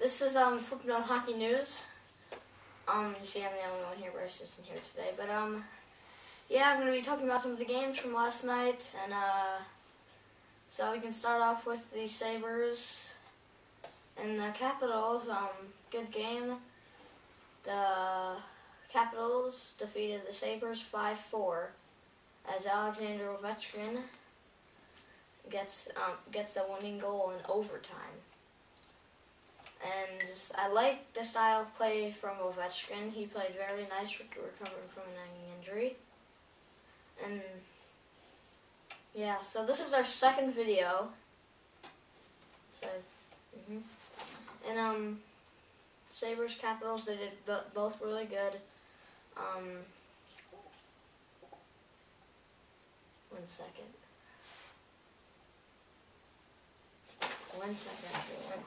This is Flipnotes Hockey News. You see I'm the only one here, Bryce isn't here today, but yeah, I'm going to be talking about some of the games from last night, and so we can start off with the Sabres and the Capitals. Good game. The Capitals defeated the Sabres 5-4 as Alexander Ovechkin gets the winning goal in overtime. And I like the style of play from Ovechkin. He played very nice recovering from an injury. And yeah, so this is our second video. So, and Sabres Capitals, they did both really good. One second, everyone.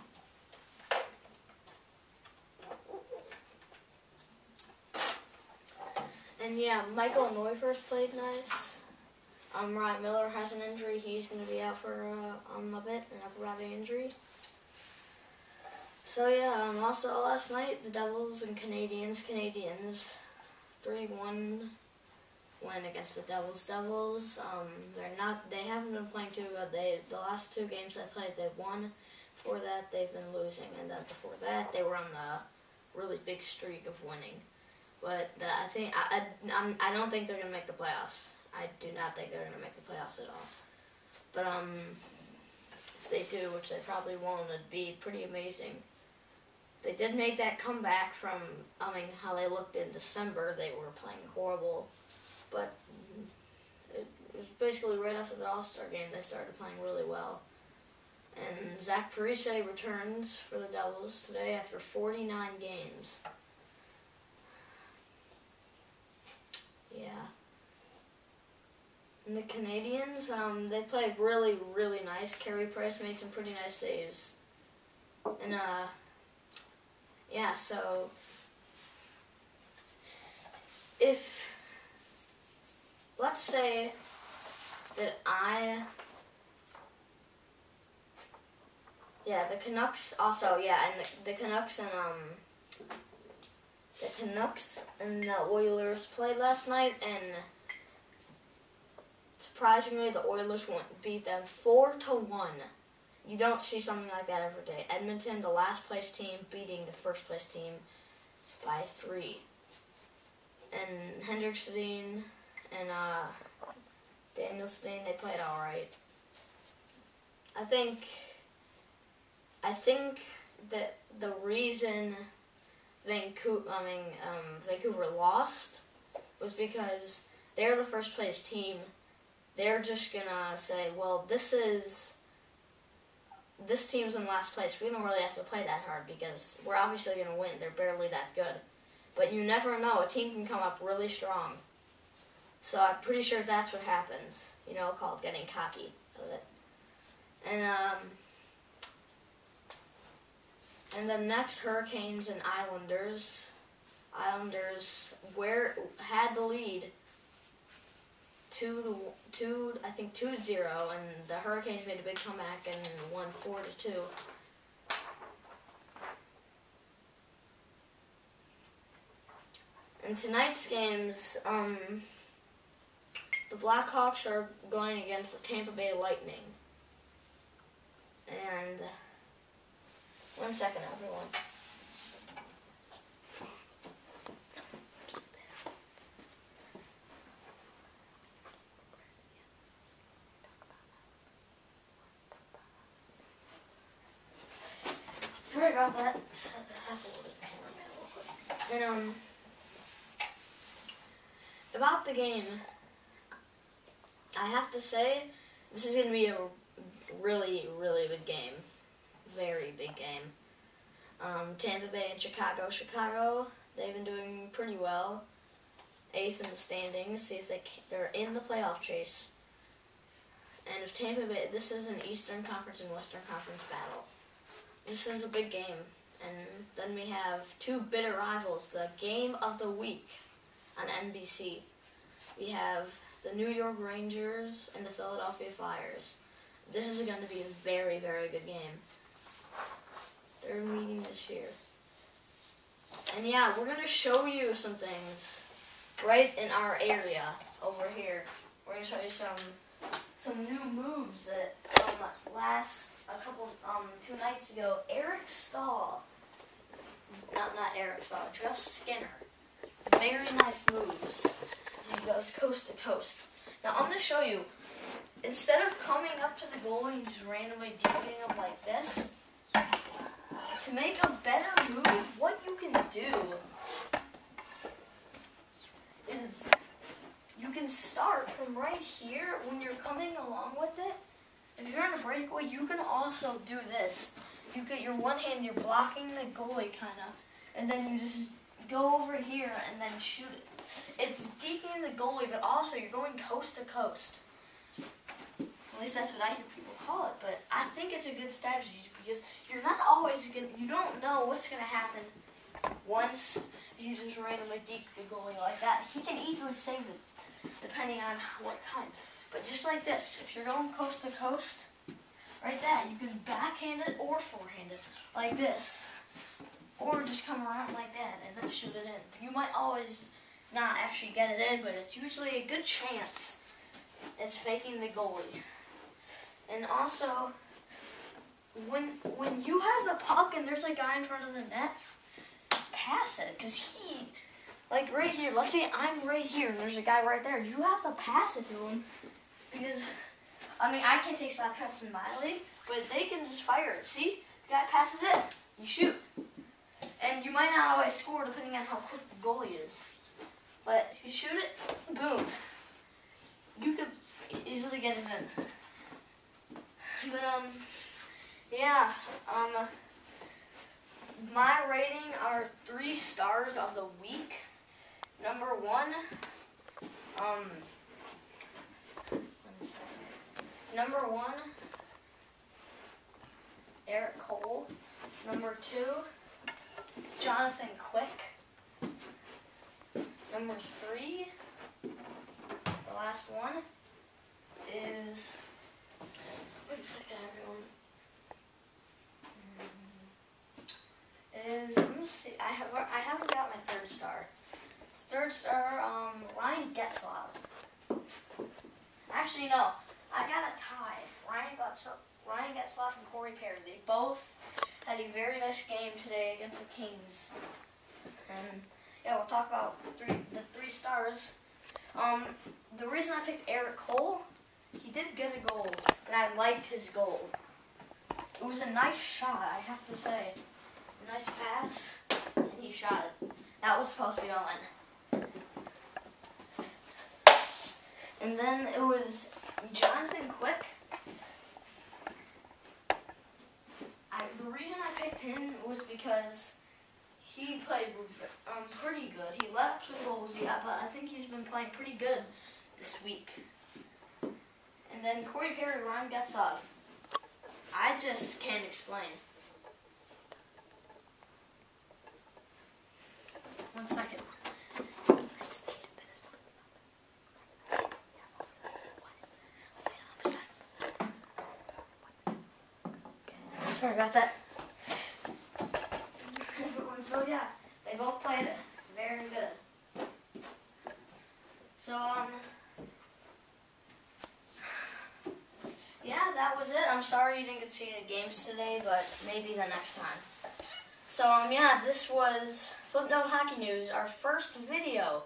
And yeah, Michael Neuvirth played nice. Ryan Miller has an injury. He's going to be out for a bit, an upper body injury. So yeah, also last night, the Devils and Canadians 3-1 win against the Devils. They haven't been playing too good. The last two games they played, they won. Before that, they've been losing, and then before that, they were on the really big streak of winning. But I don't think they're gonna make the playoffs. I do not think they're gonna make the playoffs at all. But if they do, which they probably won't, it'd be pretty amazing. They did make that comeback from how they looked in December. They were playing horrible, but it was basically right after the All-Star game they started playing really well. And Zach Parise returns for the Devils today after 49 games. Yeah. And the Canadians, they played really, really nice. Carey Price made some pretty nice saves. And, yeah, so if, let's say that the Canucks also, and the Canucks and the Oilers played last night, and surprisingly, the Oilers beat them 4-1. You don't see something like that every day. Edmonton, the last place team, beating the first place team by 3. And Hendrik Sedin and Daniel Sedin, they played all right. I think that the reason Vancouver lost was because they're the first place team. They're just gonna say, well, this team's in last place. We don't really have to play that hard because we're obviously gonna win. They're barely that good. But you never know. A team can come up really strong. So I'm pretty sure that's what happens. Called getting cocky of it. And the next, Hurricanes and Islanders. Islanders had the lead 2-0, and the Hurricanes made a big comeback and won 4-2. In tonight's games, the Blackhawks are going against the Tampa Bay Lightning. And one second, everyone. Sorry about that. Just had to have a little cameraman real quick. And about the game, I have to say this is gonna be a really, really big game. Very big game. Tampa Bay and Chicago. Chicago, they've been doing pretty well. 8th in the standings. See if they're in the playoff chase. And if Tampa Bay, this is an Eastern Conference and Western Conference battle. This is a big game. And then we have two bitter rivals. The game of the week on NBC. We have the New York Rangers and the Philadelphia Flyers. This is going to be a very, very good game. third meeting this year. And yeah, we're going to show you some things right in our area over here. We're going to show you some new moves that last a couple 2 nights ago. Not Eric Stahl, Jeff Skinner. Very nice moves as he goes coast to coast. Now I'm going to show you, instead of coming up to the goalie and just randomly dealing him like this, to make a better move, what you can do is you can start from right here when you're coming along with it. If you're on a breakaway, you can also do this. You get your one hand, you're blocking the goalie kind of, and then you just go over here and then shoot it. It's deeping the goalie, but also you're going coast to coast. At least that's what I hear people call it, but I think it's a good strategy because you're not always you don't know what's going to happen once you just randomly deke the goalie like that. He can easily save it, depending on what kind. But just like this, if you're going coast to coast, right there, you can backhand it or forehand it, like this. Or just come around like that and then shoot it in. You might always not actually get it in, but it's usually a good chance it's faking the goalie. And also, when you have the puck and there's a guy in front of the net, pass it. Because he, like right here, let's say I'm right here and there's a guy right there. You have to pass it to him. Because, I mean, I can't take slap shots in my league, but they can just fire it. See? The guy passes it, you shoot. And you might not always score depending on how quick the goalie is. But if you shoot it, boom. You could easily get it in. But, yeah, my rating are 3 stars of the week. Number 1, Number 1, Eric Cole. Number 2, Jonathan Quick. Number 3, the last one, is, one second everyone, let me see, I haven't got my 3rd star. 3rd star, Ryan Getzlaf. Actually, no, I got a tie. Ryan Getzlaf and Corey Perry. They both had a very nice game today against the Kings. And yeah, we'll talk about the 3 stars. The reason I picked Eric Cole, he did get a goal, but I liked his goal. It was a nice shot, I have to say. A nice pass, and he shot it. That was supposed to go in. And then it was Jonathan Quick. The reason I picked him was because he played pretty good. He let up some goals, yeah, but I think he's been playing pretty good this week. And then Corey Perry, Ryan Getzlaf. I just can't explain. One second. Sorry about that. So yeah, they both played it very good. So yeah, that was it. I'm sorry you didn't get to see the games today, but maybe the next time. So yeah, this was Flipnotes Hockey News, our first video.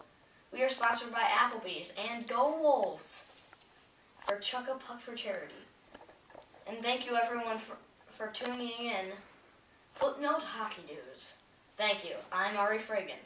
We are sponsored by Applebee's and Go Wolves for Chuck a Puck for charity. And thank you everyone for tuning in. Flipnotes Hockey News. Thank you. I'm Ari Fragan.